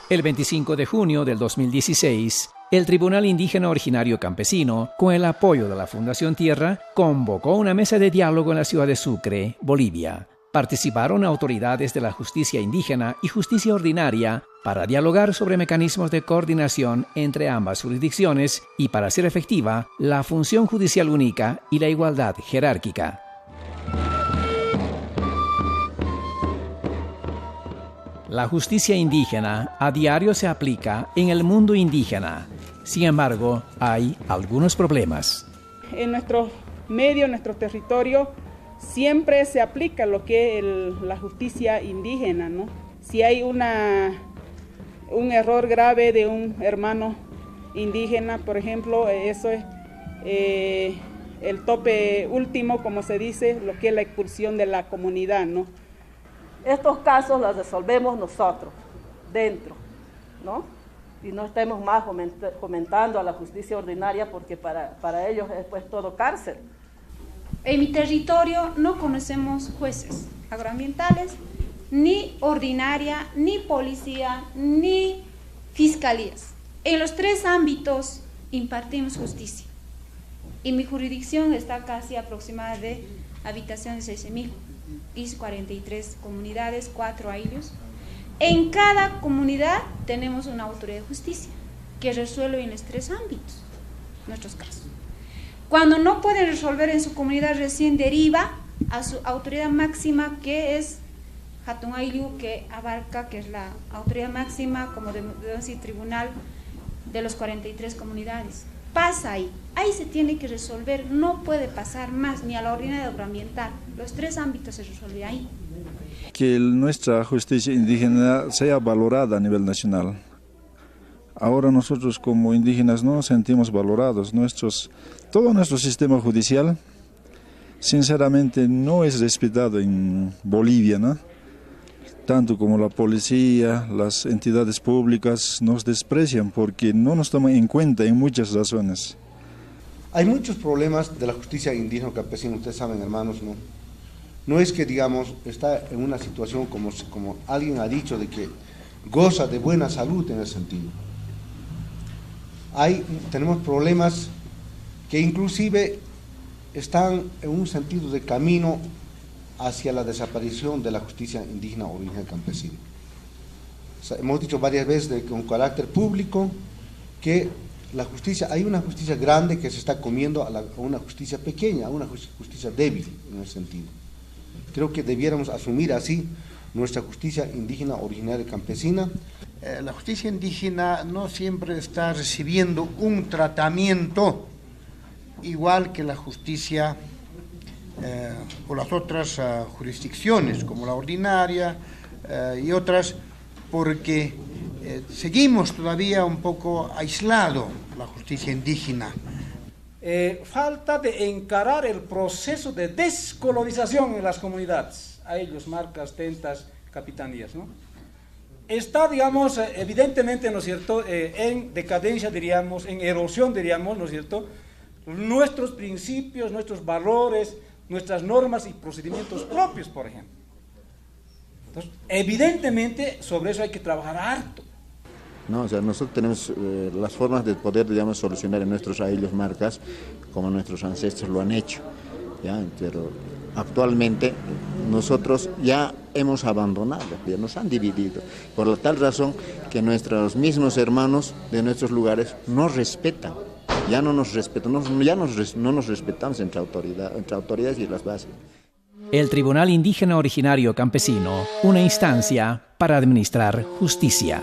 El 25 de junio del 2016, el Tribunal Indígena Originario Campesino, con el apoyo de la Fundación Tierra, convocó una mesa de diálogo en la ciudad de Sucre, Bolivia. Participaron autoridades de la justicia indígena y justicia ordinaria para dialogar sobre mecanismos de coordinación entre ambas jurisdicciones y para hacer efectiva la función judicial única y la igualdad jerárquica. La justicia indígena a diario se aplica en el mundo indígena. Sin embargo, hay algunos problemas. En nuestro medio, en nuestro territorio, siempre se aplica lo que es la justicia indígena, ¿no? Si hay un error grave de un hermano indígena, por ejemplo, eso es el tope último, como se dice, lo que es la expulsión de la comunidad, ¿no? Estos casos los resolvemos nosotros, dentro, ¿no? Y no estemos más fomentando a la justicia ordinaria porque para ellos es pues todo cárcel. En mi territorio no conocemos jueces agroambientales, ni ordinaria, ni policía, ni fiscalías. En los tres ámbitos impartimos justicia. Y mi jurisdicción está casi aproximada de habitación de 16.000. Y 43 comunidades, 4 ayllos. En cada comunidad tenemos una autoridad de justicia que resuelve en los tres ámbitos nuestros casos. Cuando no pueden resolver en su comunidad, recién deriva a su autoridad máxima, que es Hatun Ayllu, que abarca, que es la autoridad máxima, como debemos decir, tribunal de los 43 comunidades. Pasa ahí se tiene que resolver, no puede pasar más, ni a la ordinaria agroambiental, los tres ámbitos se resuelve ahí. Que nuestra justicia indígena sea valorada a nivel nacional. Ahora nosotros como indígenas no nos sentimos valorados, todo nuestro sistema judicial sinceramente no es respetado en Bolivia, ¿no? Tanto como la policía, las entidades públicas nos desprecian porque no nos toman en cuenta en muchas razones. Hay muchos problemas de la justicia indígena campesina, ustedes saben, hermanos, ¿no? No es que, digamos, está en una situación como alguien ha dicho, de que goza de buena salud en ese sentido. Tenemos problemas que inclusive están en un sentido de camino hacia la desaparición de la justicia indígena originaria campesina. O sea, hemos dicho varias veces con carácter público que hay una justicia grande que se está comiendo a una justicia pequeña, a una justicia débil en ese sentido. Creo que debiéramos asumir así nuestra justicia indígena originaria campesina. La justicia indígena no siempre está recibiendo un tratamiento igual que la justicia o las otras jurisdicciones, como la ordinaria y otras, porque seguimos todavía un poco aislado la justicia indígena. Falta de encarar el proceso de descolonización en las comunidades, ayllos, marcas, tentas, capitanías, ¿no? Está, digamos, evidentemente, ¿no es cierto?, en decadencia, diríamos, en erosión, diríamos, ¿no es cierto?, nuestros principios, nuestros valores, nuestras normas y procedimientos propios, por ejemplo. Entonces, evidentemente, sobre eso hay que trabajar harto. No, o sea, nosotros tenemos las formas de poder, digamos, solucionar en nuestros ayllos, marcas, como nuestros ancestros lo han hecho, ¿ya? Pero actualmente nosotros ya hemos abandonado, ya nos han dividido, por la tal razón que nuestros mismos hermanos de nuestros lugares nos respetan, ya no nos respetan, no nos respetamos entre autoridades y las bases. El Tribunal Indígena Originario Campesino, una instancia para administrar justicia.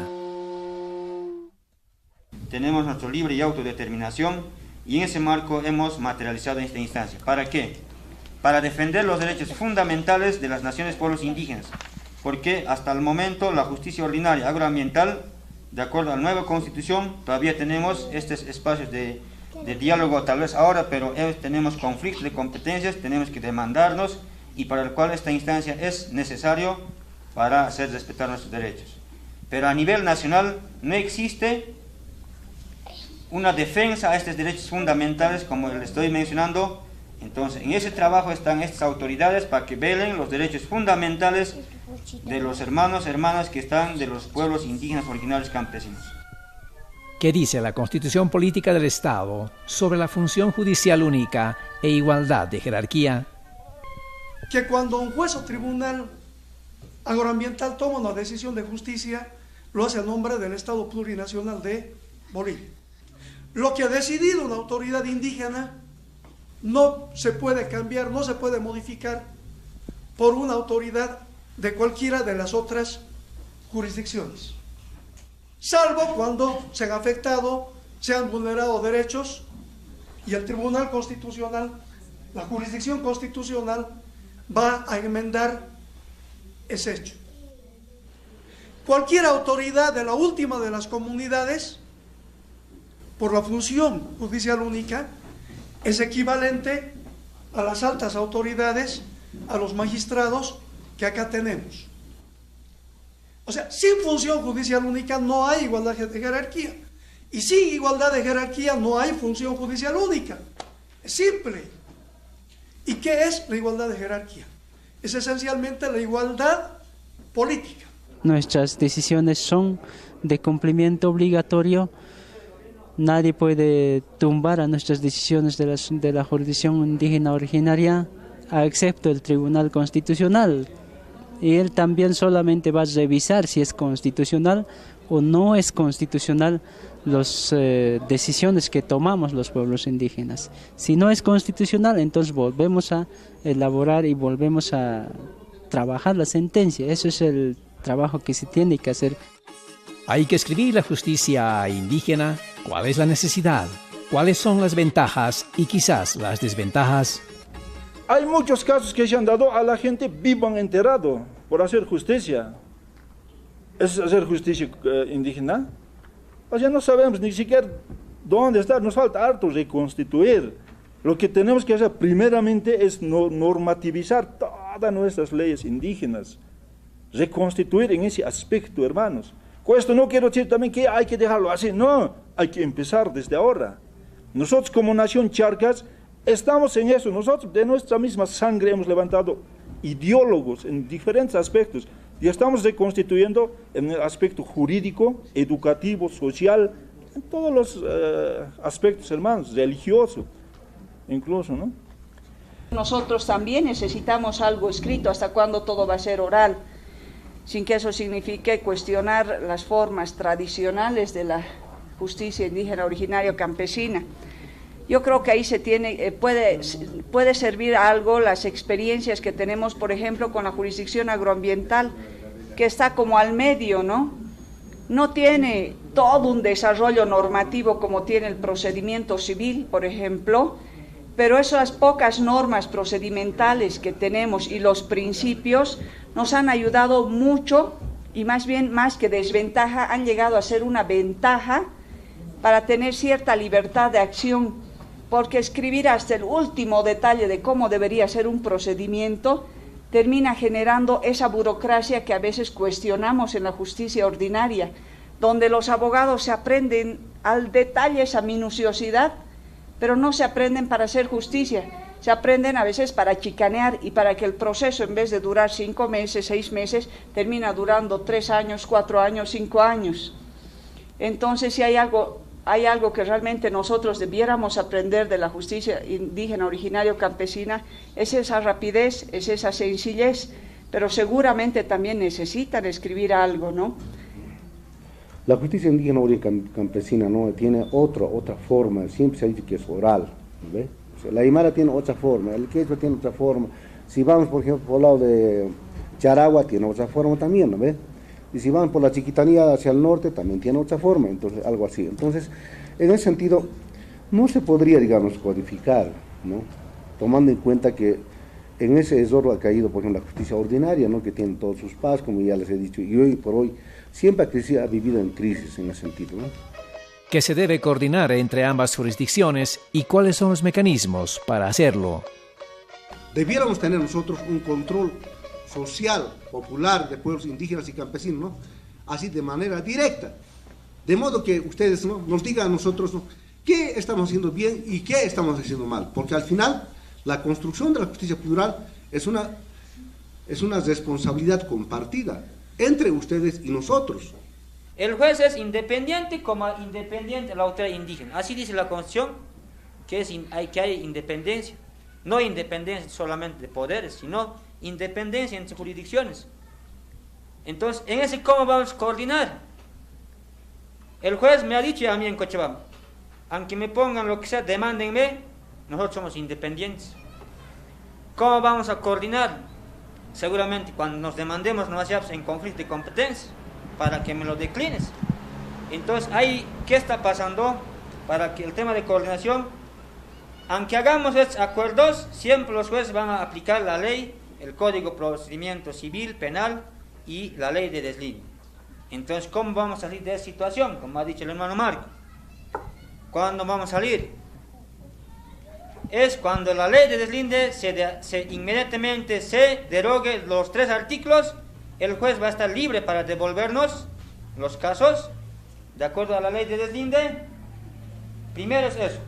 Tenemos nuestro libre y autodeterminación y en ese marco hemos materializado esta instancia. ¿Para qué? Para defender los derechos fundamentales de las naciones pueblos indígenas, porque hasta el momento la justicia ordinaria agroambiental, de acuerdo a la nueva constitución, todavía tenemos estos espacios de diálogo tal vez ahora, pero tenemos conflictos de competencias, tenemos que demandarnos y para el cual esta instancia es necesario para hacer respetar nuestros derechos. Pero a nivel nacional no existe una defensa a estos derechos fundamentales como les estoy mencionando. Entonces, en ese trabajo están estas autoridades para que velen los derechos fundamentales de los hermanos, hermanas que están de los pueblos indígenas originarios campesinos. ¿Qué dice la Constitución Política del Estado sobre la función judicial única e igualdad de jerarquía? Que cuando un juez o tribunal agroambiental toma una decisión de justicia, lo hace a nombre del Estado Plurinacional de Bolivia. Lo que ha decidido una autoridad indígena no se puede cambiar, no se puede modificar por una autoridad de cualquiera de las otras jurisdicciones, salvo cuando se han afectado, se han vulnerado derechos y el Tribunal Constitucional, la jurisdicción constitucional, va a enmendar ese hecho. Cualquier autoridad de la última de las comunidades, por la función judicial única, es equivalente a las altas autoridades, a los magistrados que acá tenemos. O sea, sin función judicial única no hay igualdad de jerarquía. Y sin igualdad de jerarquía no hay función judicial única. Es simple. ¿Y qué es la igualdad de jerarquía? Es esencialmente la igualdad política. Nuestras decisiones son de cumplimiento obligatorio. Nadie puede tumbar a nuestras decisiones de la jurisdicción indígena originaria, excepto el Tribunal Constitucional. Y él también solamente va a revisar si es constitucional o no es constitucional las decisiones que tomamos los pueblos indígenas. Si no es constitucional, entonces volvemos a elaborar y volvemos a trabajar la sentencia. Eso es el trabajo que se tiene que hacer. Hay que escribir la justicia indígena. ¿Cuál es la necesidad? ¿Cuáles son las ventajas y quizás las desventajas? Hay muchos casos que se han dado a la gente vivan enterrado por hacer justicia. ¿Es hacer justicia indígena? O sea, no sabemos ni siquiera dónde está, nos falta harto reconstituir. Lo que tenemos que hacer primeramente es normativizar todas nuestras leyes indígenas, reconstituir en ese aspecto, hermanos. Con esto no quiero decir también que hay que dejarlo así, no, hay que empezar desde ahora. Nosotros como nación charcas estamos en eso, nosotros de nuestra misma sangre hemos levantado ideólogos en diferentes aspectos y estamos reconstituyendo en el aspecto jurídico, educativo, social, en todos los aspectos, hermanos, religioso, incluso, ¿no? Nosotros también necesitamos algo escrito, ¿hasta cuándo todo va a ser oral? Sin que eso signifique cuestionar las formas tradicionales de la justicia indígena originaria campesina. Yo creo que ahí puede servir algo las experiencias que tenemos, por ejemplo, con la jurisdicción agroambiental, que está como al medio, ¿no? No tiene todo un desarrollo normativo como tiene el procedimiento civil, por ejemplo, pero esas pocas normas procedimentales que tenemos y los principios nos han ayudado mucho y más bien, más que desventaja, han llegado a ser una ventaja para tener cierta libertad de acción, porque escribir hasta el último detalle de cómo debería ser un procedimiento termina generando esa burocracia que a veces cuestionamos en la justicia ordinaria, donde los abogados se aprenden al detalle esa minuciosidad, pero no se aprenden para hacer justicia, se aprenden a veces para chicanear y para que el proceso, en vez de durar 5 meses, 6 meses, termina durando 3 años, 4 años, 5 años. Entonces, si hay algo que realmente nosotros debiéramos aprender de la justicia indígena originaria campesina, es esa rapidez, es esa sencillez, pero seguramente también necesitan escribir algo, ¿no? La justicia indígena originaria campesina, ¿no?, tiene otra forma, siempre se dice que es oral, ¿ve? O sea, la aymara tiene otra forma, el quechua tiene otra forma. Si vamos, por ejemplo, por el lado de Charagua, tiene otra forma también, ¿no ve? Y si van por la Chiquitanía hacia el norte, también tiene otra forma, entonces algo así. Entonces, en ese sentido, no se podría, digamos, codificar, ¿no?, tomando en cuenta que en ese error ha caído, por ejemplo, la justicia ordinaria, ¿no?, que tiene todos sus pasos, como ya les he dicho, y hoy por hoy siempre ha vivido en crisis en ese sentido, ¿no? ¿Qué se debe coordinar entre ambas jurisdicciones y cuáles son los mecanismos para hacerlo? Debiéramos tener nosotros un control social, popular de pueblos indígenas y campesinos, ¿no?, así de manera directa, de modo que ustedes, ¿no?, nos digan a nosotros, ¿no?, qué estamos haciendo bien y qué estamos haciendo mal, porque al final la construcción de la justicia plural es una Es una responsabilidad compartida entre ustedes y nosotros. El juez es independiente como independiente la autoridad indígena. Así dice la Constitución, que hay independencia. No independencia solamente de poderes, sino independencia entre jurisdicciones. Entonces, en ese cómo vamos a coordinar. El juez me ha dicho a mí en Cochabamba, aunque me pongan lo que sea, demándenme, nosotros somos independientes. ¿Cómo vamos a coordinar? Seguramente cuando nos demandemos nos vayamos en conflicto de competencia para que me lo declines. Entonces, ahí, ¿qué está pasando? Para que el tema de coordinación, aunque hagamos estos acuerdos, siempre los jueces van a aplicar la ley, el Código de Procedimiento Civil, Penal y la ley de deslinde. Entonces, ¿cómo vamos a salir de esa situación? Como ha dicho el hermano Marco. ¿Cuándo vamos a salir? Es cuando la ley de deslinde inmediatamente se derogue los 3 artículos, el juez va a estar libre para devolvernos los casos de acuerdo a la ley de deslinde. Primero es eso.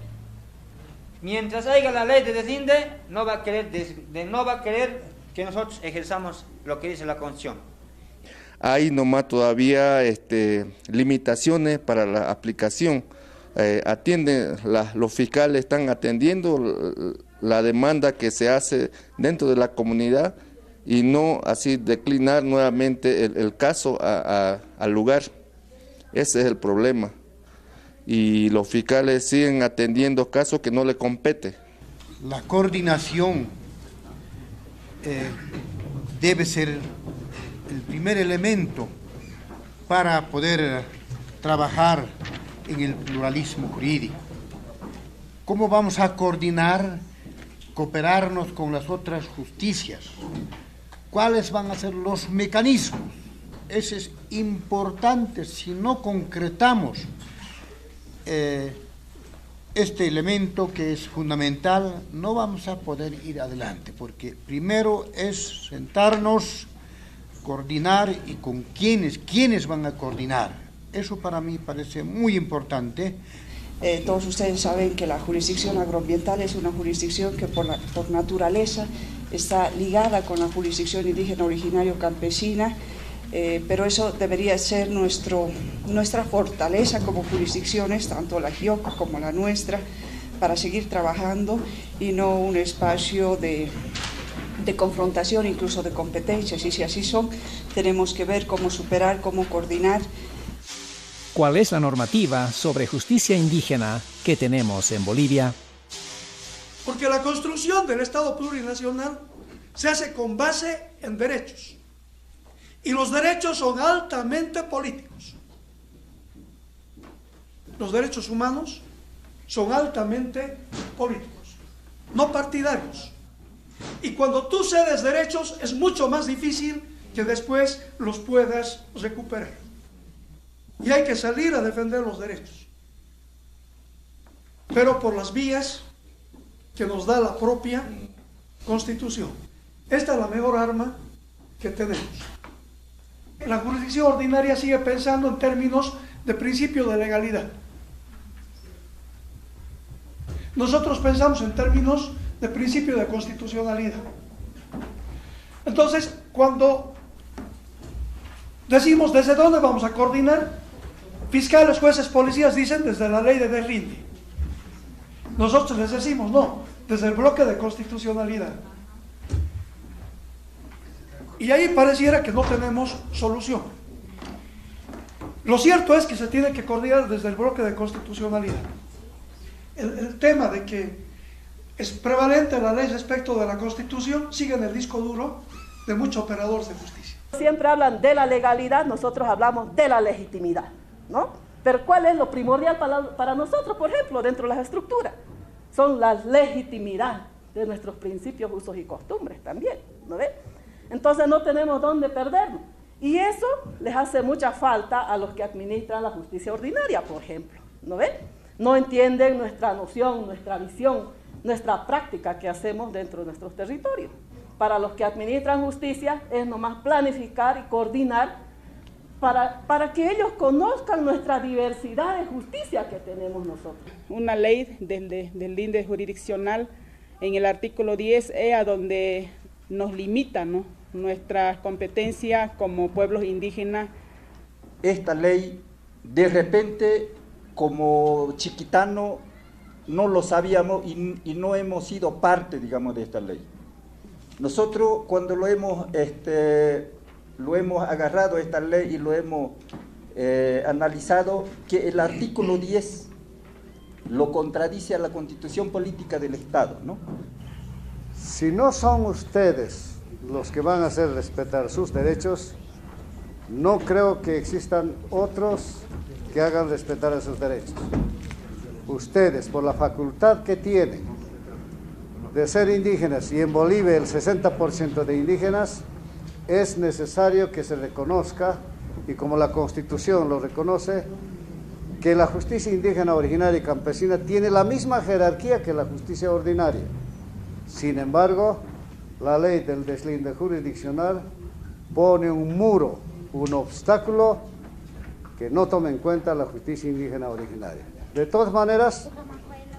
Mientras haya la ley de deslinde, no va a querer que nosotros ejerzamos lo que dice la Constitución. Hay nomás todavía limitaciones para la aplicación. Los fiscales están atendiendo la demanda que se hace dentro de la comunidad y no así declinar nuevamente el caso al lugar. Ese es el problema. Y los fiscales siguen atendiendo casos que no le compete. La coordinación debe ser el primer elemento para poder trabajar en el pluralismo jurídico. ¿Cómo vamos a coordinar, cooperarnos con las otras justicias? ¿Cuáles van a ser los mecanismos? Eso es importante. Si no concretamos este elemento que es fundamental, no vamos a poder ir adelante, porque primero es sentarnos, coordinar y con quiénes van a coordinar. Eso para mí parece muy importante. Todos ustedes saben que la jurisdicción agroambiental es una jurisdicción que por naturaleza está ligada con la jurisdicción indígena originario campesina, pero eso debería ser nuestra fortaleza como jurisdicciones, tanto la GIOC como la nuestra, para seguir trabajando y no un espacio de confrontación, incluso de competencias. Y si así son, tenemos que ver cómo superar, cómo coordinar. ¿Cuál es la normativa sobre justicia indígena que tenemos en Bolivia? Porque la construcción del Estado plurinacional se hace con base en derechos. Y los derechos son altamente políticos. Los derechos humanos son altamente políticos, no partidarios. Y cuando tú cedes derechos es mucho más difícil que después los puedas recuperar. Y hay que salir a defender los derechos, pero por las vías que nos da la propia Constitución. Esta es la mejor arma que tenemos. La jurisdicción ordinaria sigue pensando en términos de principio de legalidad. Nosotros pensamos en términos de principio de constitucionalidad. Entonces, cuando decimos desde dónde vamos a coordinar, fiscales, jueces, policías dicen desde la ley de deslinde. Nosotros les decimos no, desde el bloque de constitucionalidad. Y ahí pareciera que no tenemos solución. Lo cierto es que se tiene que coordinar desde el bloque de constitucionalidad. El tema de que es prevalente la ley respecto de la Constitución sigue en el disco duro de muchos operadores de justicia. Siempre hablan de la legalidad, nosotros hablamos de la legitimidad, ¿no? Pero ¿cuál es lo primordial para nosotros, por ejemplo, dentro de las estructuras? Son la legitimidad de nuestros principios, usos y costumbres también, ¿no ve? Entonces no tenemos dónde perdernos. Y eso les hace mucha falta a los que administran la justicia ordinaria, por ejemplo, ¿no ve? No entienden nuestra noción, nuestra visión, nuestra práctica que hacemos dentro de nuestros territorios. Para los que administran justicia es nomás planificar y coordinar para que ellos conozcan nuestra diversidad de justicia que tenemos nosotros. Una ley del índice jurisdiccional en el artículo 10 donde nos limita, ¿no?, nuestra competencia como pueblos indígenas. Esta ley, de repente, como chiquitano, no lo sabíamos y no hemos sido parte, digamos, de esta ley. Nosotros, cuando lo hemos agarrado esta ley y lo hemos analizado, que el artículo 10 lo contradice a la Constitución Política del Estado, ¿no? Si no son ustedes los que van a hacer respetar sus derechos, no creo que existan otros que hagan respetar esos derechos. Ustedes, por la facultad que tienen de ser indígenas, y en Bolivia el 60% de indígenas, es necesario que se reconozca, y como la Constitución lo reconoce, que la justicia indígena originaria y campesina tiene la misma jerarquía que la justicia ordinaria. Sin embargo, la ley del deslinde jurisdiccional pone un muro, un obstáculo que no toma en cuenta la justicia indígena originaria. De todas maneras,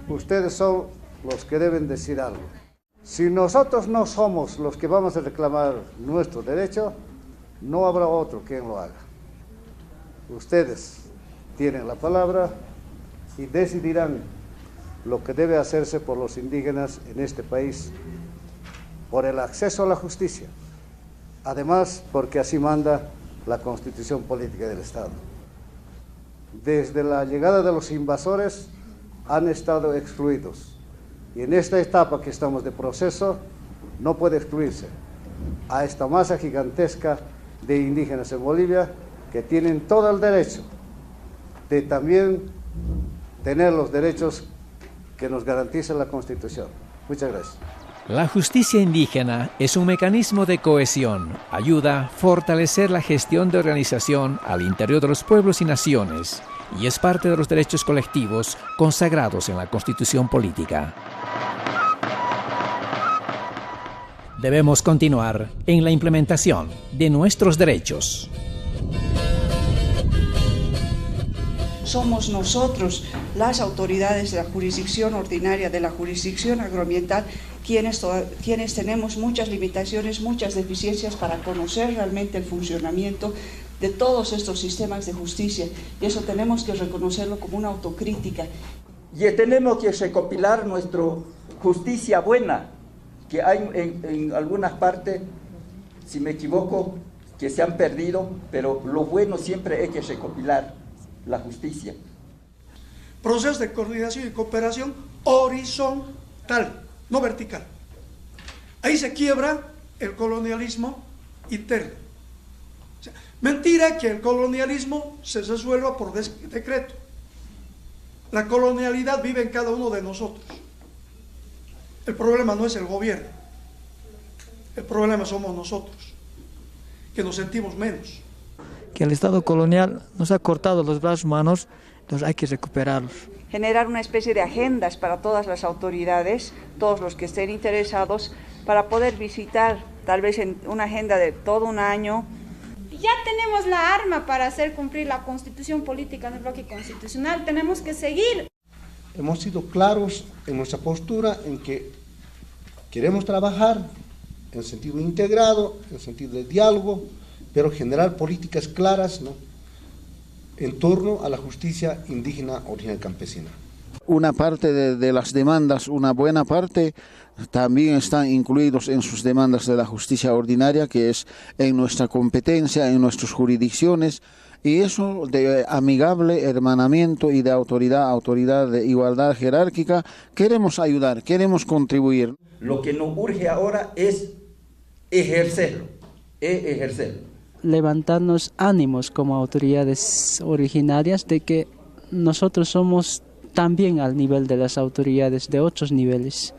ustedes son los que deben decir algo. Si nosotros no somos los que vamos a reclamar nuestro derecho, no habrá otro quien lo haga. Ustedes tienen la palabra y decidirán lo que debe hacerse por los indígenas en este país, por el acceso a la justicia, además porque así manda la Constitución Política del Estado. Desde la llegada de los invasores han estado excluidos, y en esta etapa que estamos de proceso no puede excluirse a esta masa gigantesca de indígenas en Bolivia que tienen todo el derecho de también tener los derechos que nos garantiza la Constitución. Muchas gracias. La justicia indígena es un mecanismo de cohesión, ayuda a fortalecer la gestión de organización al interior de los pueblos y naciones, y es parte de los derechos colectivos consagrados en la Constitución Política. Debemos continuar en la implementación de nuestros derechos. Somos nosotros, las autoridades de la jurisdicción ordinaria, de la jurisdicción agroambiental, quienes tenemos muchas limitaciones, muchas deficiencias para conocer realmente el funcionamiento de todos estos sistemas de justicia, y eso tenemos que reconocerlo como una autocrítica. Y tenemos que recopilar nuestra justicia buena, que hay en algunas partes, si me equivoco, que se han perdido, pero lo bueno siempre hay que recopilar la justicia. Proceso de coordinación y cooperación horizontal, no vertical. Ahí se quiebra el colonialismo interno. O sea, mentira que el colonialismo se resuelva por decreto. La colonialidad vive en cada uno de nosotros. El problema no es el gobierno. El problema somos nosotros, que nos sentimos menos. Que el Estado colonial nos ha cortado los brazos humanos, entonces hay que recuperarlos. Generar una especie de agendas para todas las autoridades, todos los que estén interesados, para poder visitar, tal vez en una agenda de todo un año. Ya tenemos la arma para hacer cumplir la Constitución Política del bloque constitucional, tenemos que seguir. Hemos sido claros en nuestra postura en que queremos trabajar en sentido integrado, en sentido de diálogo, pero generar políticas claras, ¿no?, en torno a la justicia indígena originaria campesina. Una parte de las demandas, una buena parte, también están incluidos en sus demandas de la justicia ordinaria, que es en nuestra competencia, en nuestras jurisdicciones, y eso de amigable hermanamiento y de autoridad de igualdad jerárquica, queremos ayudar, queremos contribuir. Lo que nos urge ahora es ejercerlo. Levantarnos ánimos como autoridades originarias de que nosotros somos también al nivel de las autoridades de otros niveles.